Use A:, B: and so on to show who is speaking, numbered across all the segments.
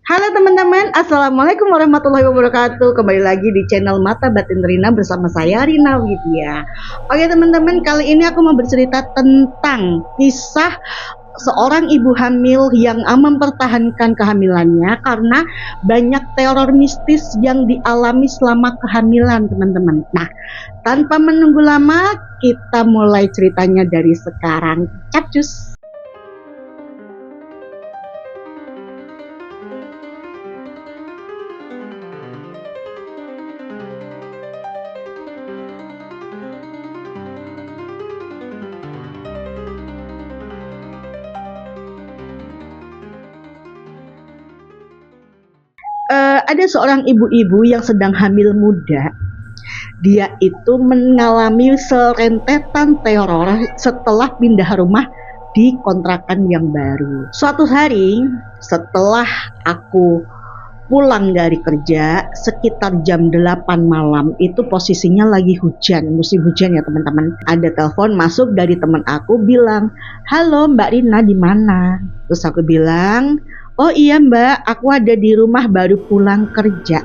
A: Halo teman-teman, Assalamualaikum warahmatullahi wabarakatuh. Kembali lagi di channel Mata Batin Rina bersama saya Rina Widya. Oke teman-teman, kali ini aku mau bercerita tentang kisah seorang ibu hamil yang mempertahankan kehamilannya karena banyak teror mistis yang dialami selama kehamilan teman-teman. Nah, tanpa menunggu lama, kita mulai ceritanya dari sekarang. Capcus. Ada seorang ibu-ibu yang sedang hamil muda. Dia itu mengalami serentetan teror setelah pindah rumah di kontrakan yang baru. Suatu hari setelah aku pulang dari kerja sekitar jam 8 malam, itu posisinya lagi hujan, musim hujan ya teman-teman. Ada telepon masuk dari teman aku bilang, "Halo Mbak Rina, di mana?" Terus aku bilang, "Oh iya Mbak, aku ada di rumah baru pulang kerja.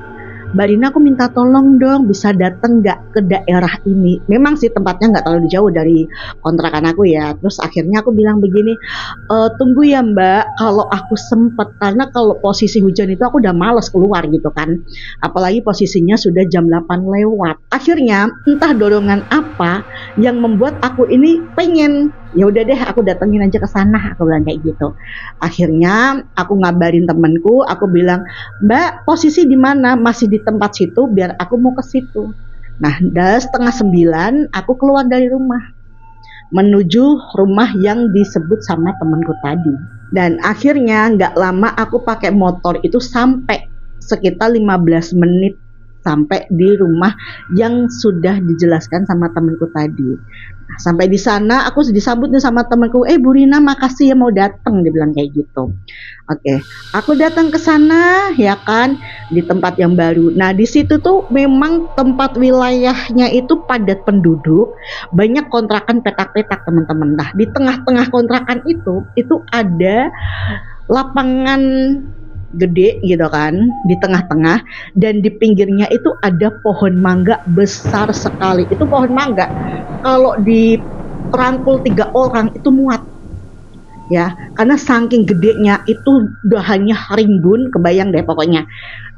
A: Mbak Rina, aku minta tolong dong, bisa datang nggak ke daerah ini?" Memang sih tempatnya nggak terlalu jauh dari kontrakan aku ya. Terus akhirnya aku bilang begini, "Tunggu ya Mbak, kalau aku sempet, karena kalau posisi hujan itu aku udah males keluar gitu kan. Apalagi posisinya sudah jam 8 lewat." Akhirnya entah dorongan apa yang membuat aku ini pengen, ya udah deh aku datengin aja ke sana, aku bilang kayak gitu. Akhirnya aku ngabarin temanku, aku bilang, "Mbak, posisi di mana?" "Masih di tempat situ, biar aku mau ke situ." Nah, udah setengah 9 aku keluar dari rumah menuju rumah yang disebut sama temanku tadi. Dan akhirnya nggak lama aku pakai motor itu sampai sekitar 15 menit sampai di rumah yang sudah dijelaskan sama temanku tadi. Nah, sampai di sana aku disambut nih sama temanku, "Bu Rina, makasih ya mau datang," dia bilang kayak gitu. Oke, aku datang ke sana ya kan, di tempat yang baru. Nah, di situ tuh memang tempat wilayahnya itu padat penduduk, banyak kontrakan petak-petak teman-teman. Nah, di tengah-tengah kontrakan itu ada lapangan gede gitu kan di tengah-tengah, dan di pinggirnya itu ada pohon mangga besar sekali. Itu pohon mangga kalau dirangkul 3 orang itu muat ya, karena saking gedenya itu dahannya rimbun, kebayang deh pokoknya.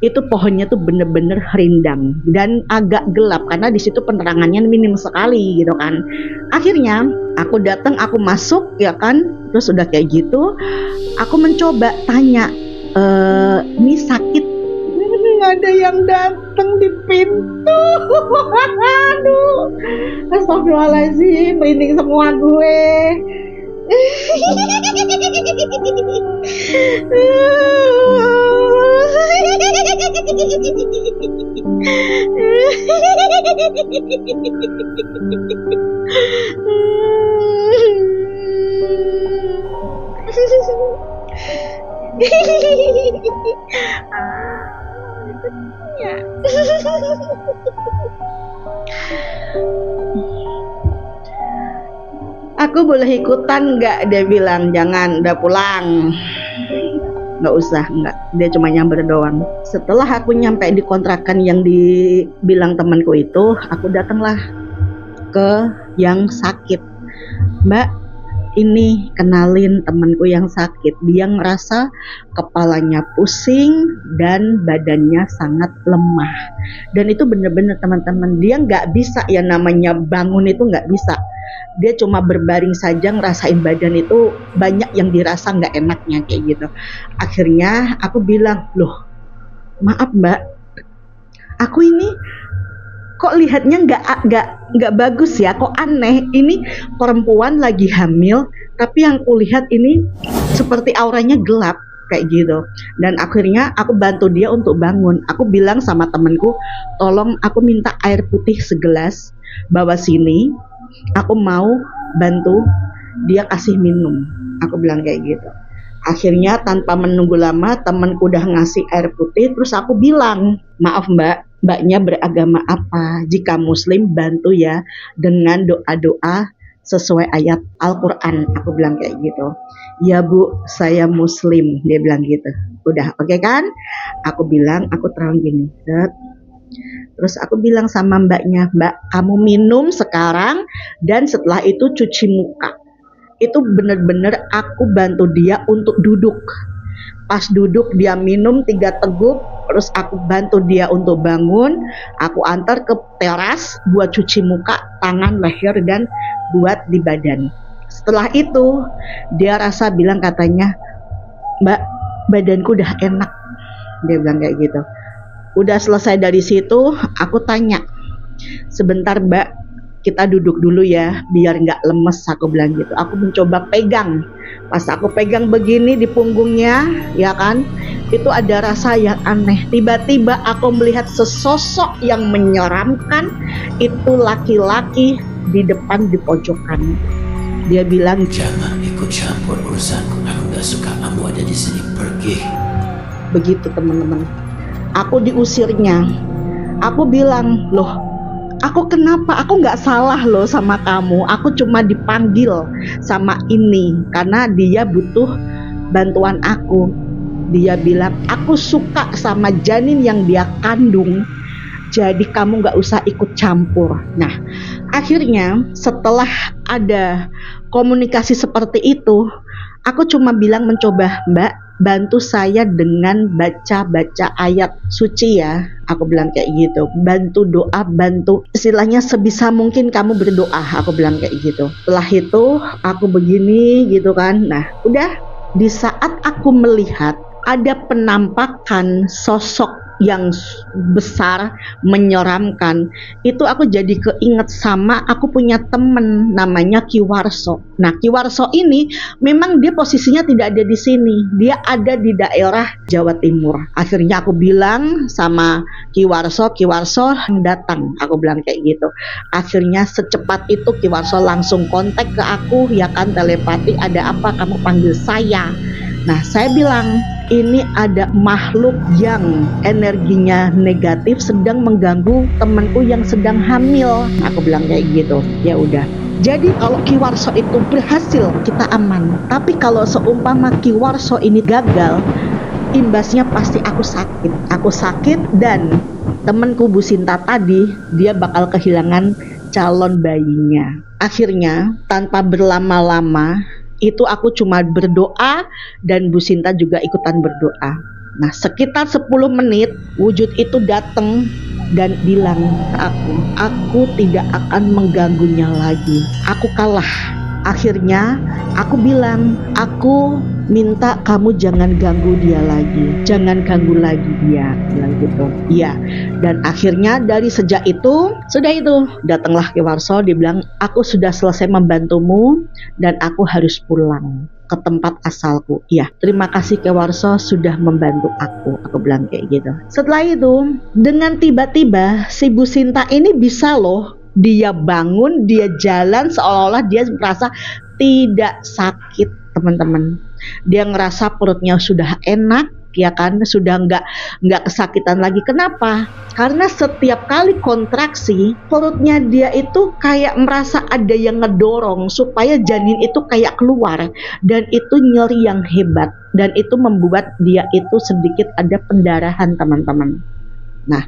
A: Itu pohonnya tuh bener-bener rindang dan agak gelap karena di situ penerangannya minim sekali gitu kan. Akhirnya aku datang, aku masuk ya kan, terus udah kayak gitu aku mencoba tanya, "Ini sakit?" Ada yang datang di pintu. Aduh, astagfirullahaladzim, merinding semua gue. "Aku boleh ikutan nggak?" Dia bilang. "Jangan, udah pulang." "Nggak usah," nggak. Dia cuma nyamber doang. Setelah aku nyampe di kontrakan yang dibilang temanku itu, aku datanglah ke yang sakit. "Mbak, ini kenalin temanku yang sakit. Dia ngerasa kepalanya pusing dan badannya sangat lemah." Dan itu bener-bener teman-teman, dia nggak bisa ya namanya bangun, itu nggak bisa. Dia cuma berbaring saja ngerasain badan itu banyak yang dirasa nggak enaknya kayak gitu. Akhirnya aku bilang, "Loh, maaf Mbak, aku ini kok lihatnya nggak bagus ya, kok aneh. Ini perempuan lagi hamil, tapi yang kulihat ini seperti auranya gelap kayak gitu." Dan akhirnya aku bantu dia untuk bangun. Aku bilang sama temanku, "Tolong aku minta air putih segelas, bawa sini. Aku mau bantu dia kasih minum." Aku bilang kayak gitu. Akhirnya tanpa menunggu lama temanku udah ngasih air putih. Terus aku bilang, "Maaf Mbak, Mbaknya beragama apa? Jika Muslim bantu ya dengan doa-doa sesuai ayat Al-Quran. Aku bilang kayak gitu. Ya Bu, saya muslim, dia bilang gitu. Udah oke kan? Aku bilang, aku terang gini. Terus aku bilang sama mbaknya, Mbak, kamu minum sekarang dan setelah itu cuci muka. Itu bener-bener aku bantu dia untuk duduk. Pas duduk dia minum 3 teguk, terus aku bantu dia untuk bangun, aku antar ke teras buat cuci muka, tangan, leher, dan buat di badan. Setelah itu dia rasa bilang katanya, Mbak, badanku udah enak, dia bilang kayak gitu. Udah selesai dari situ, aku tanya, sebentar Mbak, kita duduk dulu ya, biar nggak lemes, aku bilang gitu. Aku mencoba pegang, pas aku pegang begini di punggungnya, ya kan, itu ada rasa yang aneh. Tiba-tiba aku melihat sesosok yang menyeramkan, itu laki-laki di depan di pojokan. Dia bilang,
B: jangan ikut campur urusanku, aku gak suka kamu ada di sini, pergi.
A: Begitu teman-teman. Aku diusirnya. Aku bilang, loh, aku kenapa? Aku nggak salah loh sama kamu. Aku cuma dipanggil sama ini karena dia butuh bantuan aku. Dia bilang, aku suka sama janin yang dia kandung. Jadi kamu nggak usah ikut campur. Nah, akhirnya setelah ada komunikasi seperti itu, aku cuma bilang mencoba, Mbak, bantu saya dengan baca-baca ayat suci ya. Aku bilang kayak gitu. Bantu doa, bantu istilahnya sebisa mungkin kamu berdoa. Aku bilang kayak gitu. Setelah itu aku begini gitu kan. Nah, udah di saat aku melihat ada penampakan sosok yang besar, menyeramkan, itu aku jadi keinget sama aku punya temen namanya Ki Warso. Nah, Ki Warso ini memang dia posisinya tidak ada di sini, dia ada di daerah Jawa Timur. Akhirnya aku bilang sama Ki Warso datang, aku bilang kayak gitu. Akhirnya secepat itu Ki Warso langsung kontak ke aku, ya kan, telepati, ada apa kamu panggil saya. Nah, saya bilang, ini ada makhluk yang energinya negatif sedang mengganggu temanku yang sedang hamil. Aku bilang kayak gitu. Ya udah. Jadi kalau Ki Warso itu berhasil, kita aman. Tapi kalau seumpama Ki Warso ini gagal, imbasnya pasti aku sakit. Aku sakit dan temanku Bu Sinta tadi, dia bakal kehilangan calon bayinya. Akhirnya tanpa berlama-lama, itu aku cuma berdoa dan Bu Sinta juga ikutan berdoa. Nah, sekitar 10 menit wujud itu datang dan bilang ke aku tidak akan mengganggunya lagi. Aku kalah. Akhirnya aku bilang, aku minta kamu jangan ganggu dia lagi, jangan ganggu lagi dia, bilang gitu. Iya. Dan akhirnya dari sejak itu, sudah itu datanglah Ki Warso, dia bilang, aku sudah selesai membantumu dan aku harus pulang ke tempat asalku. Ya, terima kasih Ki Warso sudah membantu aku bilang kayak gitu. Setelah itu, dengan tiba-tiba si Bu Sinta ini bisa loh, dia bangun, dia jalan seolah-olah dia merasa tidak sakit, teman-teman. Dia ngerasa perutnya sudah enak, ya kan, sudah nggak kesakitan lagi. Kenapa? Karena setiap kali kontraksi, perutnya dia itu kayak merasa ada yang ngedorong supaya janin itu kayak keluar, dan itu nyeri yang hebat, dan itu membuat dia itu sedikit ada pendarahan, teman-teman. Nah,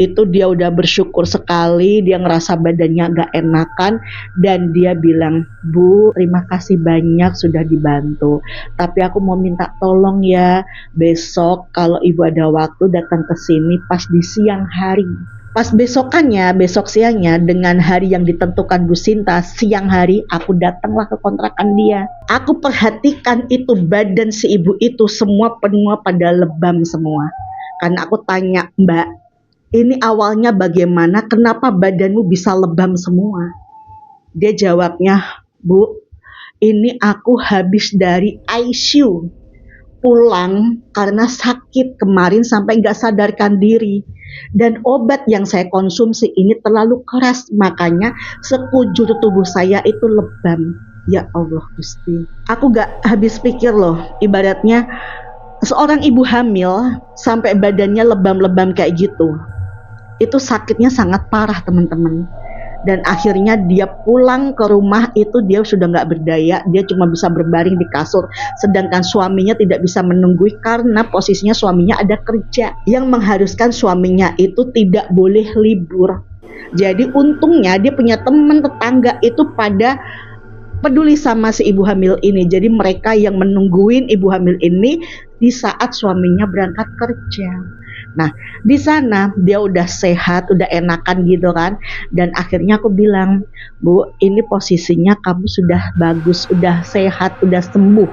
A: itu dia udah bersyukur sekali, dia ngerasa badannya agak enakan, dan dia bilang, Bu, terima kasih banyak sudah dibantu, tapi aku mau minta tolong ya, besok kalau Ibu ada waktu datang ke sini pas di siang hari. Pas besokannya, besok siangnya, dengan hari yang ditentukan Bu Sinta, siang hari aku datanglah ke kontrakan dia. Aku perhatikan itu badan si ibu itu semua penuh pada lebam semua. Karena aku tanya, Mbak, ini awalnya bagaimana? Kenapa badanmu bisa lebam semua? Dia jawabnya, Bu, ini aku habis dari ICU, pulang karena sakit kemarin sampai nggak sadarkan diri. Dan obat yang saya konsumsi ini terlalu keras, makanya sekujur tubuh saya itu lebam. Ya Allah Gusti, aku nggak habis pikir loh, ibaratnya seorang ibu hamil sampai badannya lebam-lebam kayak gitu, itu sakitnya sangat parah, teman-teman. Dan akhirnya dia pulang ke rumah itu dia sudah nggak berdaya, dia cuma bisa berbaring di kasur, sedangkan suaminya tidak bisa menunggui karena posisinya suaminya ada kerja yang mengharuskan suaminya itu tidak boleh libur. Jadi untungnya dia punya teman tetangga itu pada peduli sama si ibu hamil ini. Jadi mereka yang menungguin ibu hamil ini di saat suaminya berangkat kerja. Nah, di sana dia udah sehat, udah enakan gitu kan. Dan akhirnya aku bilang, "Bu, ini posisinya kamu sudah bagus, udah sehat, udah sembuh.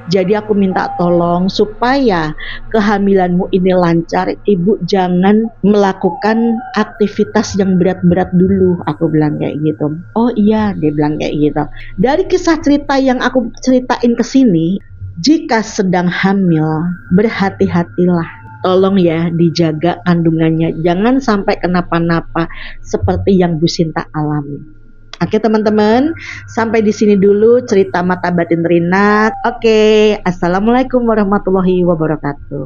A: Jadi aku minta tolong supaya kehamilanmu ini lancar, ibu jangan melakukan aktivitas yang berat-berat dulu," aku bilang kayak gitu. "Oh iya," dia bilang kayak gitu. Dari kisah cerita yang aku ceritain ke sini, jika sedang hamil, berhati-hatilah. Tolong ya dijaga kandungannya, jangan sampai kenapa-napa seperti yang Bu Sinta alami. Oke teman-teman, sampai di sini dulu cerita mata batin Rina. Oke, assalamualaikum warahmatullahi wabarakatuh.